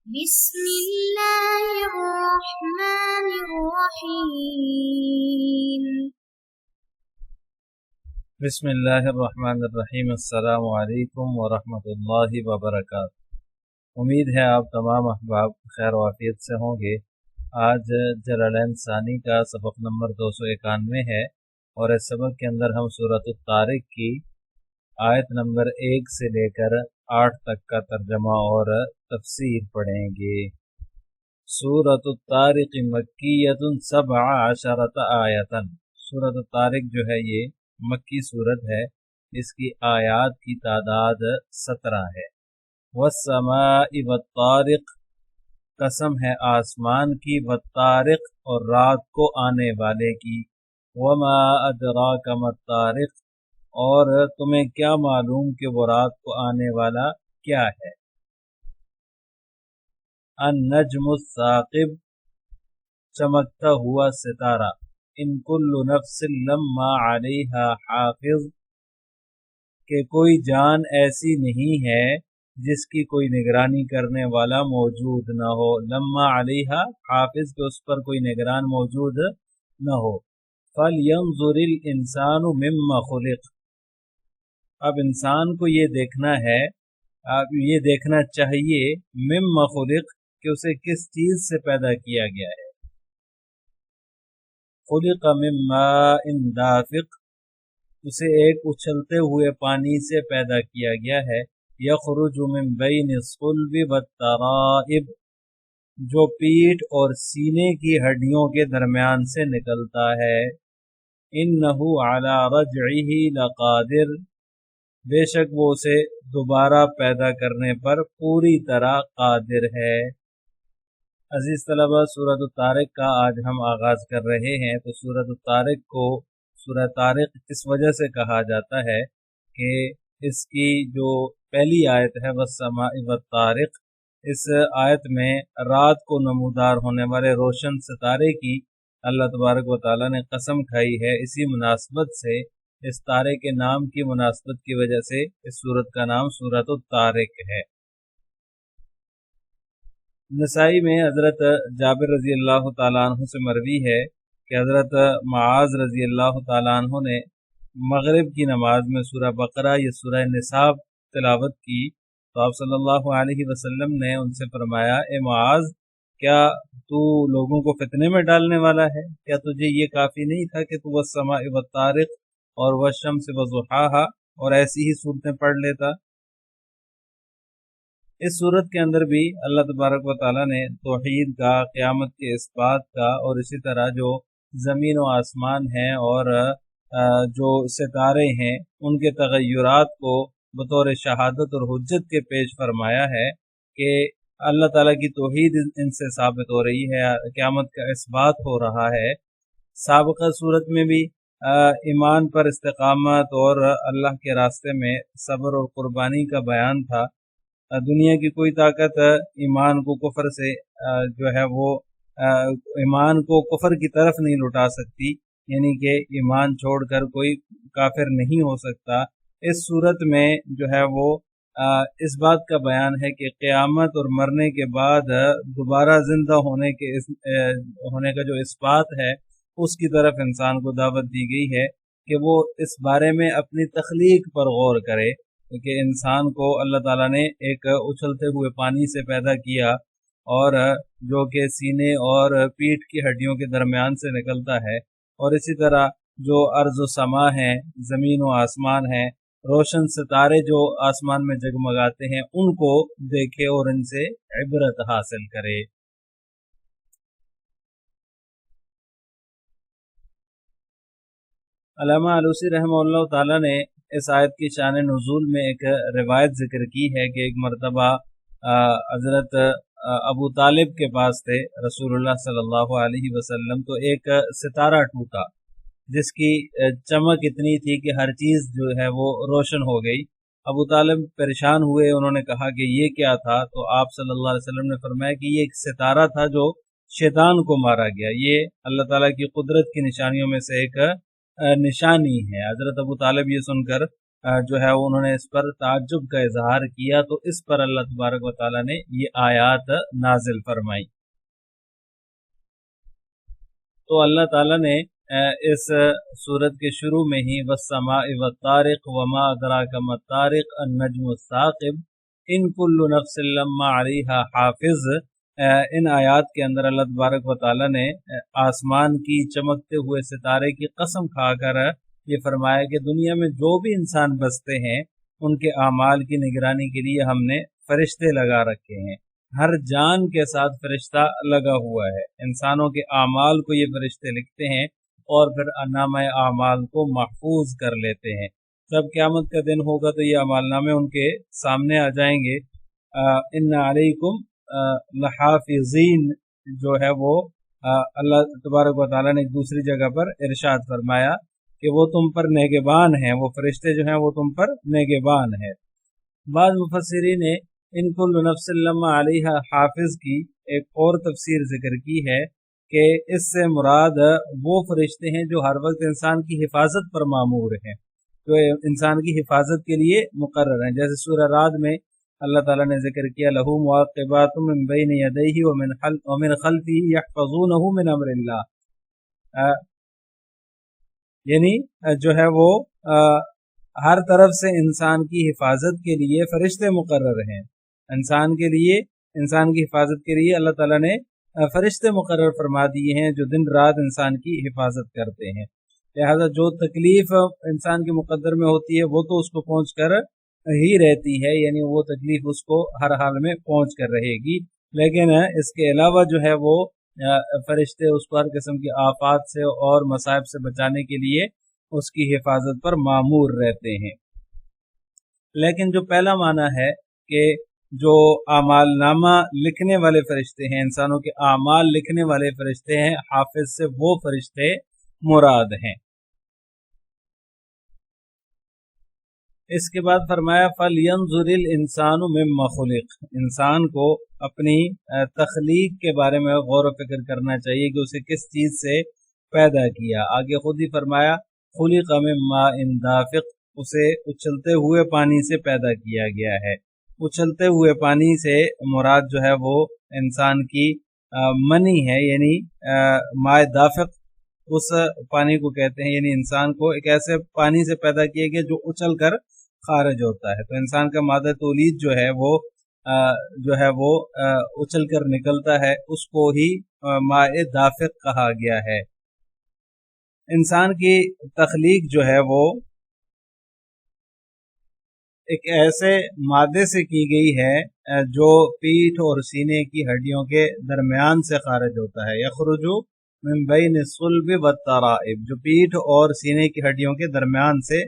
بسم الله الرحمن الرحيم. بسم اللہ الرحمن الرحیم۔ السلام علیکم ورحمۃ اللہ وبرکاتہ۔ امید ہے آپ تمام احباب خیر و عافیت سے ہوں گے۔ آج جلالین ثانی کا سبق نمبر 291 ہے اور اس سبق کے اندر ہم سورۃ الطارق کی آیت نمبر 1 سے لے کر 8 تک کا ترجمہ اور تفسیر پڑھیں گے۔ سورۃ الطارق مکیۃ 17 آیۃ۔ سورۃ الطارق جو ہے یہ مکی صورت ہے، اس کی آیات کی تعداد 17 ہے۔ والسماء والطارق، قسم ہے آسمان کی، والطارق اور رات کو آنے والے کی، وما ادراک ما الطارق، اور تمہیں کیا معلوم کہ وہ رات کو آنے والا کیا ہے۔ النجم الثاقب، چمکتا ہوا ستارہ، ان کل نفس لما علیہا حافظ، کہ کوئی جان ایسی نہیں ہے جس کی کوئی نگرانی کرنے والا موجود نہ ہو۔ لما علیہا حافظ، کہ اس پر کوئی نگران موجود نہ ہو۔ فَلْيَنظُرِ الْإِنسَانُ مِمَّا خُلِقَ، اب انسان کو یہ دیکھنا ہے، اب یہ دیکھنا چاہیے مِمَّا خُلِقَ، کہ اسے کس چیز سے پیدا کیا گیا ہے۔ خلق من ماء دافق، اسے ایک اچھلتے ہوئے پانی سے پیدا کیا گیا ہے۔ یخرج من بین الصلب والترائب، جو پیٹھ اور سینے کی ہڈیوں کے درمیان سے نکلتا ہے۔ انہ علی رجعہ لقادر، بے شک وہ اسے دوبارہ پیدا کرنے پر پوری طرح قادر ہے۔ عزیز طلبہ، سورۃ الطارق کا آج ہم آغاز کر رہے ہیں۔ تو سورۃ الطارق کو سورہ طارق اس وجہ سے کہا جاتا ہے کہ اس کی جو پہلی آیت ہے والسماء والطارق، اس آیت میں رات کو نمودار ہونے والے روشن ستارے کی اللہ تبارک و تعالیٰ نے قسم کھائی ہے۔ اسی مناسبت سے، اس تارے کے نام کی مناسبت کی وجہ سے اس سورت کا نام سورۃ الطارق ہے۔ نسائی میں حضرت جابر رضی اللہ تعالیٰ عنہ سے مروی ہے کہ حضرت معاذ رضی اللہ تعالیٰ عنہ نے مغرب کی نماز میں سورہ بقرہ یا سورہ نساء تلاوت کی، تو آپ صلی اللہ علیہ وسلم نے ان سے فرمایا، اے معاذ، کیا تو لوگوں کو فتنے میں ڈالنے والا ہے؟ کیا تجھے یہ کافی نہیں تھا کہ تو والسماء والطارق اور والشمس وضحاہا اور ایسی ہی صورتیں پڑھ لیتا؟ اس صورت کے اندر بھی اللہ تبارک و تعالیٰ نے توحید کا، قیامت کے اس بات کا، اور اسی طرح جو زمین و آسمان ہیں اور جو ستارے ہیں ان کے تغیرات کو بطور شہادت اور حجت کے پیش فرمایا ہے کہ اللہ تعالیٰ کی توحید ان سے ثابت ہو رہی ہے، قیامت کا اس بات ہو رہا ہے۔ سابقہ صورت میں بھی ایمان پر استقامت اور اللہ کے راستے میں صبر اور قربانی کا بیان تھا۔ دنیا کی کوئی طاقت ایمان کو کفر سے جو ہے وہ ایمان کو کفر کی طرف نہیں لٹا سکتی، یعنی کہ ایمان چھوڑ کر کوئی کافر نہیں ہو سکتا۔ اس صورت میں جو ہے وہ اس بات کا بیان ہے کہ قیامت اور مرنے کے بعد دوبارہ زندہ ہونے کا جو اثبات ہے، اس کی طرف انسان کو دعوت دی گئی ہے کہ وہ اس بارے میں اپنی تخلیق پر غور کرے، کہ انسان کو اللہ تعالیٰ نے ایک اچھلتے ہوئے پانی سے پیدا کیا اور جو کہ سینے اور پیٹھ کی ہڈیوں کے درمیان سے نکلتا ہے، اور اسی طرح جو ارض و سما ہیں، زمین و آسمان ہیں، روشن ستارے جو آسمان میں جگمگاتے ہیں، ان کو دیکھے اور ان سے عبرت حاصل کرے۔ علامہ علوسی رحمہ اللہ تعالیٰ نے اس آیت کی شان نزول میں ایک روایت ذکر کی ہے کہ ایک مرتبہ حضرت ابو طالب کے پاس تھے رسول اللہ صلی اللہ علیہ وسلم، تو ایک ستارہ ٹوٹا جس کی چمک اتنی تھی کہ ہر چیز جو ہے وہ روشن ہو گئی۔ ابو طالب پریشان ہوئے، انہوں نے کہا کہ یہ کیا تھا؟ تو آپ صلی اللہ علیہ وسلم نے فرمایا کہ یہ ایک ستارہ تھا جو شیطان کو مارا گیا، یہ اللہ تعالیٰ کی قدرت کی نشانیوں میں سے ایک نشانی ہے۔ حضرت ابو طالب یہ سن کر جو ہے उन्होंने इस पर ताज्जुब का इजहार किया, तो इस पर अल्लाह तबारक व तआला ने ये आयात नाजिल फरमाई। तो अल्लाह ताला ने इस सूरत के शुरू में ही वस्समाइ वत्तारिक वमा अदराका मत्तारिक अन्नज्मु साकिब इन कुल्लु नफ्सिन लम्मा अलैहा हाफिज, इन आयात के अंदर अल्लाह तबारक व तआला ने आसमान की चमकते हुए सितारे की कसम खाकर ये फरमाया कि दुनिया में जो भी इंसान बसते हैं उनके आमाल की निगरानी के लिए हमने फरिश्ते लगा रखे हैं। हर जान के साथ फरिश्ता लगा हुआ है। इंसानों के आमाल को ये फरिश्ते लिखते हैं और फिर नामा आमाल को महफूज कर लेते हैं। जब क़यामत का दिन होगा तो ये अमालनामे उनके सामने आ जाएंगे। इन्ना अलैकुम लहाफिज़ीन जो है वो अल्लाह तबारक व तआला ने एक दूसरी जगह पर इरशाद फरमाया कि वो तुम पर नेगेबान हैं, वो फरिश्ते जो हैं वो तुम पर नेगेबान हैं। बाद मुफस्सिरीन ने इन कुल्लु नफ्सिन लम्मा अलैहा हाफिज की एक और तफसीर जिक्र की है कि इससे मुराद वो फरिश्ते हैं जो हर वक्त इंसान की हिफाजत पर मामूर हैं, जो इंसान की हिफाजत के लिए मुकर्रर हैं। जैसे सूरह राद में अल्लाह ताला ने जिक्र किया लहू मुआक़िबातुम मिन बैनि यदैहि व मिन खल्फिही यहफ़ज़ूनहु मिन अम्रिल्लाह, यानी जो है वो हर तरफ से इंसान की हिफाजत के लिए फरिश्ते मुकर्रर हैं। इंसान की हिफाजत के लिए अल्लाह ताला ने फरिश्ते मुकर्रर फरमा दिए हैं जो दिन रात इंसान की हिफाजत करते हैं। लिहाजा जो तकलीफ इंसान के मुकद्दर में होती है वो तो उसको पहुँच कर ही रहती है, यानी वो तकलीफ उसको हर हाल में पहुँच कर रहेगी, लेकिन इसके अलावा जो है वो फरिश्ते उसको हर किस्म की आफात से और मसाइब से बचाने के लिए उसकी हिफाजत पर मामूर रहते हैं। लेकिन जो पहला माना है कि जो आमाल नामा लिखने वाले फरिश्ते हैं, इंसानों के आमाल लिखने वाले फरिश्ते हैं, हाफिज से वो फरिश्ते मुराद हैं। इसके बाद फरमाया फलयंजुरिल इंसानु मिम्मा खुलिक, इंसान को अपनी तख्लीक के बारे में गौर व फिक्र करना चाहिए कि उसे किस चीज़ से पैदा किया। आगे खुद ही फरमाया खुलिक मिम्मा इन दाफिक, उसे उछलते हुए पानी से पैदा किया गया है। उछलते हुए पानी से मुराद जो है वो इंसान की मनी है, यानी माए दाफिक उस पानी को कहते हैं, यानी इंसान को एक ऐसे पानी से पैदा किया गया जो उछल कर खारिज होता है। तो इंसान का मादा तौलीद जो है वो उछल कर निकलता है, उसको ही माए दाफिक कहा गया है। इंसान की तख्लीक जो है वो एक ऐसे मादे से की गई है जो पीठ और सीने की हड्डियों के दरमियान से खारिज होता है। यखरुजु मिन बैन सुल्ब व तराइब, जो पीठ और सीने की हड्डियों के दरमियान से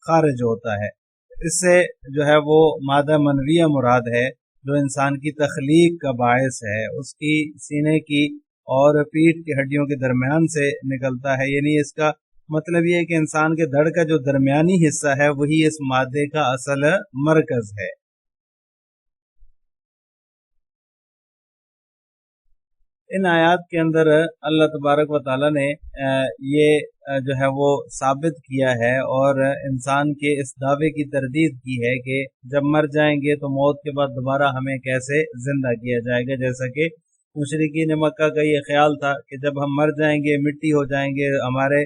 खारिज होता है। इससे जो है वो मादा मनविया मुराद है जो इंसान की तख्लीक का बायस है, उसकी सीने की और पीठ की हड्डियों के दरमियान से निकलता है। यानी इसका मतलब ये है कि इंसान के धड़ का जो दरमियानी हिस्सा है वही इस मादे का असल मरकज है। इन आयात के अंदर अल्लाह तबारक व तआला ने ये जो है वो साबित किया है और इंसान के इस दावे की तरदीद की है कि जब मर जाएंगे तो मौत के बाद दोबारा हमें कैसे जिंदा किया जाएगा। जैसा कि मुशरिकीन मक्का का ये ख्याल था कि जब हम मर जाएंगे, मिट्टी हो जाएंगे, हमारे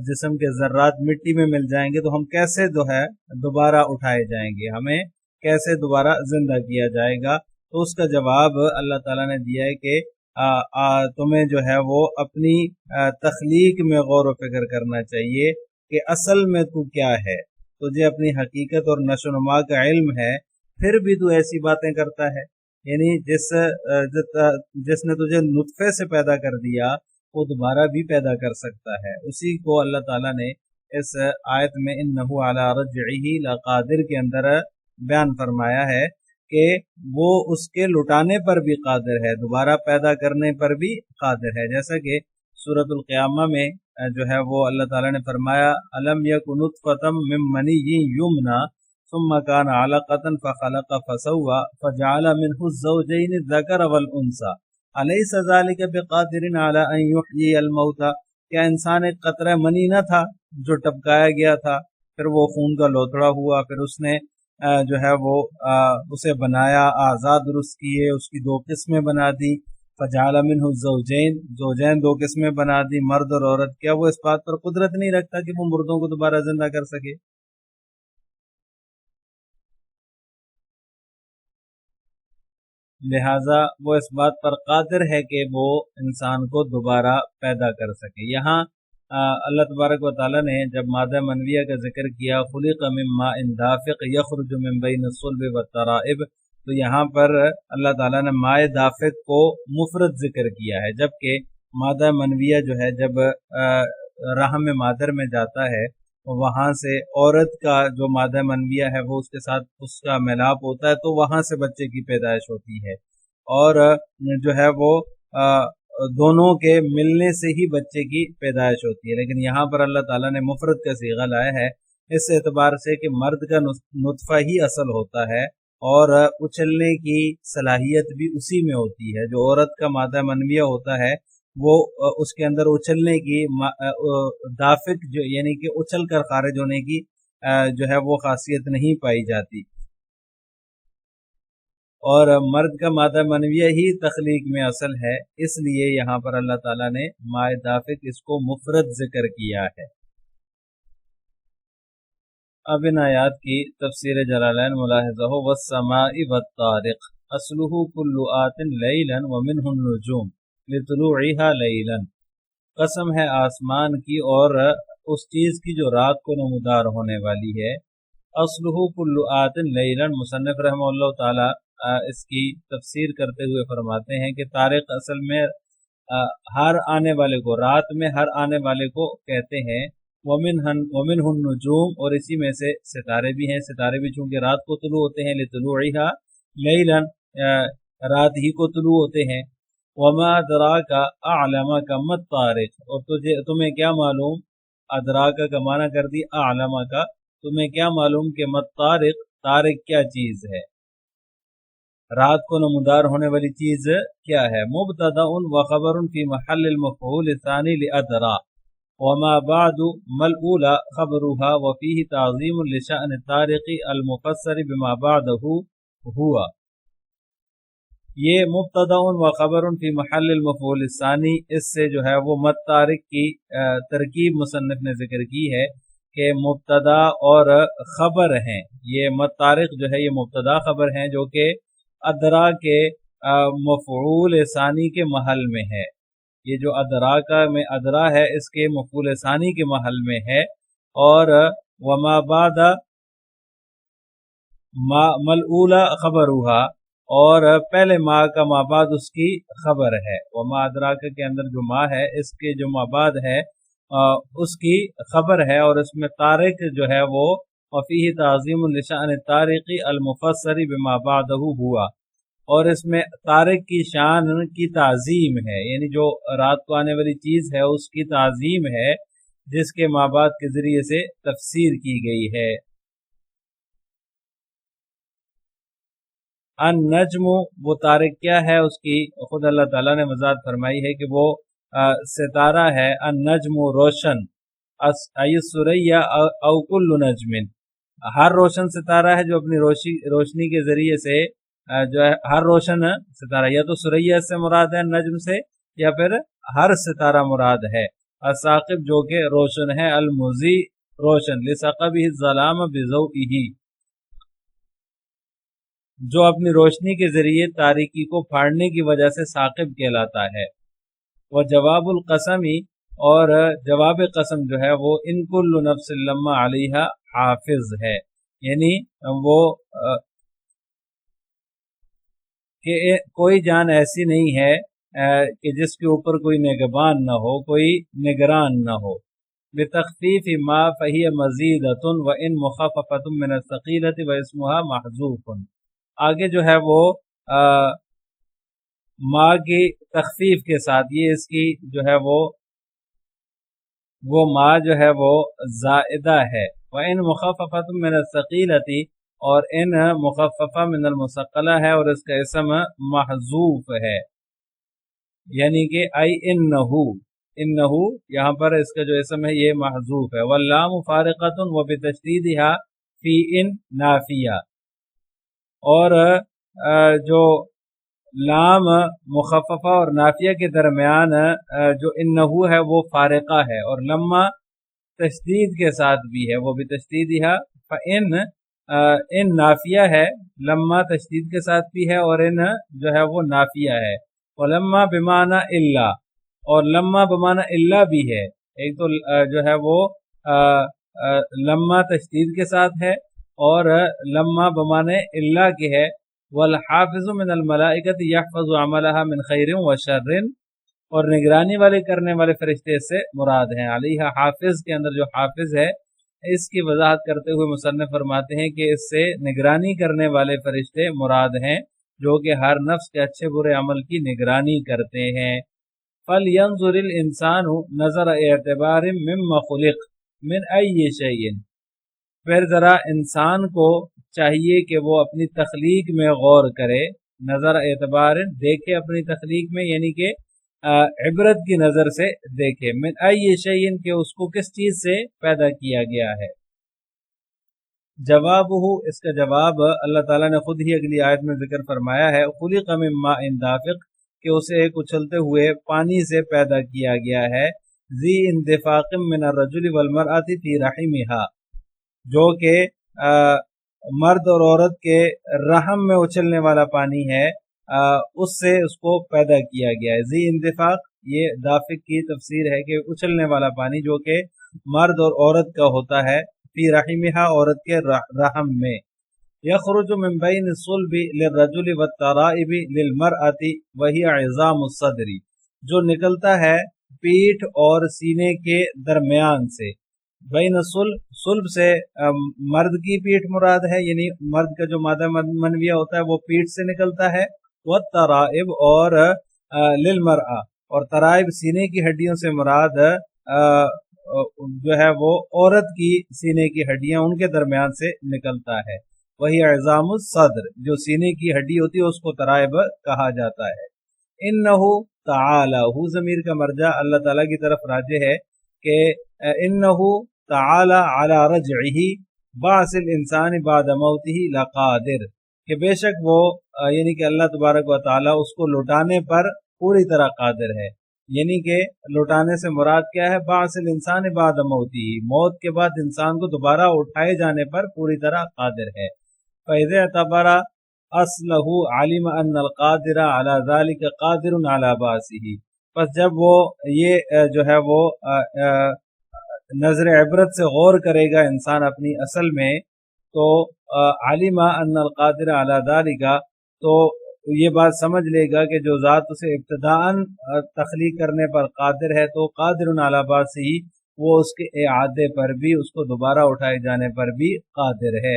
जिस्म के ज़र्रात मिट्टी में मिल जाएंगे तो हम कैसे जो है दोबारा उठाए जाएंगे, हमें कैसे दोबारा जिंदा किया जाएगा। तो उसका जवाब अल्लाह ताला ने दिया है कि तुम्हें जो है वो अपनी तख्लीक में गौर व फिक्र करना चाहिए कि असल में तू क्या है। तुझे अपनी हकीकत और नशोनुमा का इल्म है, फिर भी तू ऐसी बातें करता है। यानी जिसने तुझे नुत्फे से पैदा कर दिया वो दोबारा भी पैदा कर सकता है। उसी को अल्लाह ताला ने इस आयत में इन्नहु अला रज्इही लक़ादिर के अंदर बयान फरमाया है कि वो उसके लुटाने पर भी कादिर है, दोबारा पैदा करने पर भी कादिर है। जैसा कि सूरतुल क़ियामा में जो है वो अल्लाह ताला ने फरमाया अलम यकुन नुत्फ़तम मिन मनिय्यिन युमना सुम्मा काना अलक़तन फ़ख़लक़ फ़सव्वा फ़जअल मिन्हु ज़ौजैनि ज़कर वल उन्सा अलैसा ज़ालिका बिक़ादिरिन अला अन युह्यियल मौता, क्या इंसान एक कतरा मनी न था जो टपकाया गया था پھر وہ خون کا لوتھڑا ہوا، پھر اس نے جو ہے وہ اسے بنایا، اعضاء درست کیے، اس کی دو قسمیں بنا دی، فجعل منہ الزوجین، زوجین دو قسمیں بنا دی، مرد اور عورت۔ کیا وہ اس بات پر قدرت نہیں رکھتا کہ وہ مردوں کو دوبارہ زندہ کر سکے؟ لہٰذا وہ اس بات پر قادر ہے کہ وہ انسان کو دوبارہ پیدا کر سکے۔ یہاں اللہ تبارک و تعالیٰ نے جب مادہ منویہ کا ذکر کیا، خلق من ماء دافق یخرج من بین الصلب والترائب، تو یہاں پر اللہ تعالیٰ نے ماء دافق کو مفرد ذکر کیا ہے، جبکہ مادہ منویہ جو ہے جب رحم مادر میں جاتا ہے، وہاں سے عورت کا جو مادہ منویہ ہے وہ اس کے ساتھ اس کا ملاپ ہوتا ہے، تو وہاں سے بچے کی پیدائش ہوتی ہے، اور جو ہے وہ دونوں کے ملنے سے ہی بچے کی پیدائش ہوتی ہے۔ لیکن یہاں پر اللہ تعالیٰ نے مفرد کا صیغہ لایا ہے اس اعتبار سے کہ مرد کا نطفہ ہی اصل ہوتا ہے، اور اچھلنے کی صلاحیت بھی اسی میں ہوتی ہے۔ جو عورت کا مادہ منویہ ہوتا ہے وہ اس کے اندر اچھلنے کی دافق جو یعنی کہ اچھل کر خارج ہونے کی جو ہے وہ خاصیت نہیں پائی جاتی، اور مرد کا مادہ منویہ ہی تخلیق میں اصل ہے، اس لیے یہاں پر اللہ تعالیٰ نے ماء دافق اس کو مفرد ذکر کیا ہے۔ اب ان آیات کی تفسیر جلالین ملاحظہ ہو، والسماء والطارق اصلہ کل آت لیلا ومنہ النجوم لطلوعها لیلا، قسم ہے آسمان کی اور اس چیز کی جو رات کو نمودار ہونے والی ہے۔ اصلہ کل آت لیلا، مصنف رحمہ اللہ تعالی اس کی تفسیر کرتے ہوئے فرماتے ہیں کہ طارق اصل میں ہر آنے والے کو، رات میں ہر آنے والے کو کہتے ہیں۔ ومنہ النجوم، اور اسی میں سے ستارے بھی ہیں، ستارے بھی چونکہ رات کو طلوع ہوتے ہیں، لطلوعها لیلا، رات ہی کو طلوع ہوتے ہیں۔ وما ادراک اعلمک ما الطارق، اور تمہیں کیا معلوم، ادراک کا معنی کر دی اعلمک، تمہیں کیا معلوم کہ ما الطارق، طارق کیا چیز ہے، رات کو نمودار ہونے والی چیز کیا ہے۔ مبتدأ و خبر فی محل المفعول الثانی لأدرا، وما بعد ملعول خبرها، وفیہ تعظیم لشأن الطارق المفسر بما بعده ہوا۔ یہ مبتدأ و خبر فی محل المفعول الثانی، اس سے جو ہے وہ مطارق کی ترکیب مصنف نے ذکر کی ہے کہ مبتدا اور خبر ہیں۔ یہ مطارق جو ہے یہ مبتدا خبر ہیں جو کہ ادرا کے مفعول ثانی کے محل میں ہے۔ یہ جو ادرا کا میں ادرا ہے اس کے مفعول ثانی کے محل میں ہے، اور وما بعد ملعول خبرها، اور پہلے ما کا ما بعد اس کی خبر ہے۔ وما ادراک کے اندر جو ما ہے اس کے جو ما بعد ہے اس کی خبر ہے، اور اس میں طارق جو ہے وہ وفیہ تعظیم لشأن الطارق المفسر بما بعده ہوا، اور اس میں طارق کی شان کی تعظیم ہے، یعنی جو رات کو آنے والی چیز ہے اس کی تعظیم ہے جس کے ما بعد کے ذریعے سے تفسیر کی گئی ہے۔ النجم، وہ طارق کیا ہے، اس کی خود اللہ تعالیٰ نے وضاحت فرمائی ہے کہ وہ ستارہ ہے۔ النجم روشن، الثریا او کل نجم، ہر روشن ستارہ ہے جو اپنی روشنی کے ذریعے سے جو ہے ہر روشن ستارہ، یا تو ثریا سے مراد ہے نجم سے، یا پھر ہر ستارہ مراد ہے۔ الثاقب، جو کہ روشن ہے، المضی، روشن، لثقبہ الظلام بضوئہ، جو اپنی روشنی کے ذریعے تاریکی کو پھاڑنے کی وجہ سے ثاقب کہلاتا ہے۔ وہ جواب القسم، اور جواب قسم جو ہے وہ ان کل نفس لما علیہا حافظ ہے، یعنی وہ کہ کوئی جان ایسی نہیں ہے کہ جس کے اوپر کوئی نگبان نہ ہو، کوئی نگران نہ ہو۔ بتخفیف ما فہی مزیدۃ وان مخففۃ من الثقیلۃ واسمها محذوف، آگے جو ہے وہ ما کی تخفیف کے ساتھ، یہ اس کی جو ہے وہ ما جو ہے وہ زائدہ ہے۔ وان مخففۃ من الثقیلۃ، اور ان مخففہ من المثقلہ ہے، اور اس کا اسم محذوف ہے، یعنی کہ ای انہو، इन्नहु यहाँ पर इसका जो इसम है ये महजूफ है। वल्लाम फारिक़तुन व बितशदीदिहा फी इन नाफिया, और जो लाम मुखफ़फ़ा और नाफिया के दरमियान जो इन्नहु है वो फारिक़ा है, और लम्मा तशदीद के साथ भी है, वो भी तशदीदिहा इन नाफिया है, लम्मा तशदीद के साथ भी है और इन जो है वो नाफिया है। और लम्मा बिमाना इल्ला, और लम्मा बिमाना इल्ला भी है। एक तो जो है वो लम्मा तशदीद के साथ है और लम्मा बिमाने इल्ला के है। वल हाफिज़ु मिनल मलाइकति यहफ़ज़ु अमलहा मिन खैरिन व शर्रिन, और निगरानी वाले करने वाले फरिश्ते से मुराद हैं। अलैहा हाफिज के अंदर जो हाफिज है इसकी वजाहत करते हुए मुसन्निफ फरमाते हैं कि इससे निगरानी करने वाले फरिश्ते मुराद हैं जो कि हर नफ्स के अच्छे बुरे अमल की निगरानी करते हैं। फल यंजुरिल इंसानु नजर एतबार मिम्मा खुलिक मिन अय्यि शैइन, फिर जरा इंसान को चाहिए कि वो अपनी तख्लीक में गौर करे। नजर एतबार देखे अपनी तख्लीक में, यानी कि इबरत की नजर से देखे। मिन अय्यि शैइन के उसको किस चीज से पैदा किया गया है। जवाबुहु, इसका जवाब अल्लाह ताला ने खुद ही अगली आयत में जिक्र फरमाया है। खुलिक़ मिन माइन दाफ़िक़, कि उसे एक उछलते हुए पानी से पैदा किया गया है। ज़ी इंदिफ़ाक़िम मिन अर्रजुलि वल मरअति फ़ी रहिमिहा, जो कि मर्द और औरत के रहम में उछलने वाला पानी है, उससे उसको पैदा किया गया है। ज़ी इंदिफ़ाक़, ये दाफ़िक की तफसीर है कि उछलने वाला पानी जो कि मर्द और औरत का होता है। फ़ी रहिमिहा, औरत के रहम में। यख़रुजु मिन बैन सुल्बि लिर्रजुलि वत्तराइबि लिलमरअति वहिय इज़ामुस सदरी, जो निकलता है पीठ और सीने के दरमियान से। बैन सुल्ब से मर्द की पीठ मुराद है, यानी मर्द का जो मादा मनविया होता है वो पीठ से निकलता है। वत्तराइब, और लिलमरअ, और तराइब सीने की हड्डियों से मुराद जो है वो औरत की सीने की हड्डियां उनके दरमियान से निकलता है। वही इज़ामुस सद्र, जो सीने की हड्डी होती है उसको तराइब कहा जाता है। इन्नहु तआला, हु ज़मीर का मर्जा अल्लाह ताला की तरफ राजे है कि इन्नहु तआला अला रजइही बासिल इंसान बाद मौतिही लकादिर, कि बेशक वो यानी कि अल्लाह तबारक व तआला उसको लौटाने पर पूरी तरह कादिर है। यानी कि लौटाने से मुराद क्या है? बासिल इंसान बाद मौती, मौत के बाद इंसान को दोबारा उठाए जाने पर पूरी तरह कादिर है। फ़इज़ा तबरा असलहु आलिम अन्नल कादिरा अला ज़ालिका कादिरुन अला बासिही, बस जब वो ये जो है वो नजर इबरत से गौर करेगा इंसान अपनी असल में, तो आलिमा अन्नल कादिरा अला ज़ालिका, तो ये बात समझ लेगा कि जो ज़ात उसे इब्तिदाअन तख्लीक करने पर कादिर है, तो कादिरुन अला बासिही, वो उसके इआदे पर भी, उसको दोबारा उठाए जाने पर भी कादिर है।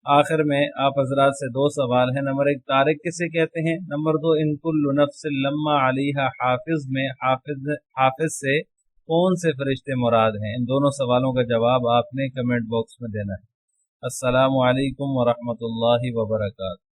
आखिर में आप हजरात से दो सवाल हैं। नंबर एक, तारिक किसे कहते हैं? नंबर दो, इन कुल्लु नफ्सिन लम्मा अलैहा हाफिज में हाफिज से कौन से फरिश्ते मुराद हैं? इन दोनों सवालों का जवाब आपने कमेंट बॉक्स में देना है। अस्सलामु अलैकुम व रहमतुल्लाहि व बरकातहू।